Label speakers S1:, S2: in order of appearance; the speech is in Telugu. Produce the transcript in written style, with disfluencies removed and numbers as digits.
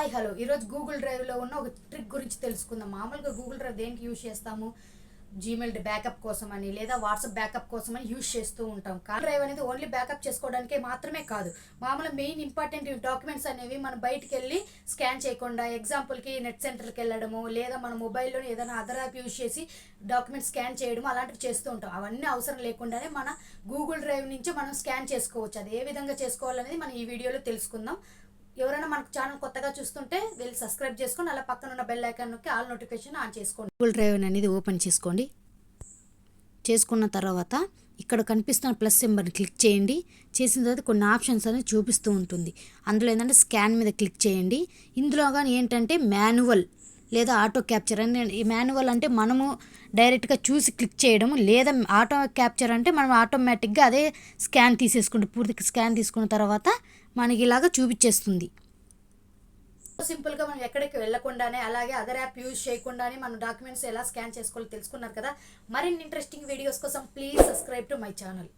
S1: హాయ్ హలో ఈరోజు గూగుల్ డ్రైవ్లో ఉన్న ఒక ట్రిక్ గురించి తెలుసుకుందాం. మామూలుగా గూగుల్ డ్రైవ్ దేనికి యూజ్ చేస్తాము? జీమెయిల్ బ్యాకప్ కోసం అని లేదా వాట్సాప్ బ్యాకప్ కోసం అని యూజ్ చేస్తూ ఉంటాం. కానీ డ్రైవ్ అనేది ఓన్లీ బ్యాకప్ చేసుకోవడానికే మాత్రమే కాదు, మామూలుగా మెయిన్ ఇంపార్టెంట్ డాక్యుమెంట్స్ అనేవి మనం బయటికి వెళ్ళి స్కాన్ చేయకుండా, ఎగ్జాంపుల్కి నెట్ సెంటర్కి వెళ్ళడము లేదా మన మొబైల్లో ఏదైనా అదర్ యాప్ యూజ్ చేసి డాక్యుమెంట్ స్కాన్ చేయడం అలాంటివి చేస్తూ ఉంటాం. అవన్నీ అవసరం లేకుండానే మన గూగుల్ డ్రైవ్ నుంచి మనం స్కాన్ చేసుకోవచ్చు. అది ఏ విధంగా చేసుకోవాలనేది మనం ఈ వీడియోలో తెలుసుకుందాం. ఎవరైనా మనకు ఛానల్ కొత్తగా చూస్తుంటే వెళ్ళి సబ్స్క్రైబ్ చేసుకొని అలా పక్కన ఉన్న బెల్ ఐకాన్ నొక్కి ఆల్ నోటిఫికేషన్ ఆన్ చేసుకోండి. గూగుల్ డ్రైవ్ అనేది ఓపెన్ చేసుకోండి. చేసుకున్న తర్వాత ఇక్కడ కనిపిస్తున్న ప్లస్ సింబల్ని క్లిక్ చేయండి. చేసిన తర్వాత కొన్ని ఆప్షన్స్ అనేది చూపిస్తూ ఉంటుంది. అందులో ఏంటంటే స్కాన్ మీద క్లిక్ చేయండి. ఇందులో కానీ ఏంటంటే మాన్యువల్ లేదా ఆటో క్యాప్చర్ అని. ఈ మాన్యువల్ అంటే మనము డైరెక్ట్గా చూసి క్లిక్ చేయడం, లేదా ఆటో క్యాప్చర్ అంటే మనం ఆటోమేటిక్గా అదే స్కాన్ తీసేసుకుంటే పూర్తిగా స్కాన్ తీసుకున్న తర్వాత మనకి ఇలాగా చూపించేస్తుంది. సింపుల్గా మనం ఎక్కడికి వెళ్ళకుండానే అలాగే అదర్ యాప్ యూజ్ చేయకుండానే మన డాక్యుమెంట్స్ ఎలా స్కాన్ చేసుకోవాలో తెలుసుకున్నారు కదా. మరిన్ని ఇంట్రెస్టింగ్ వీడియోస్ కోసం please subscribe to my channel.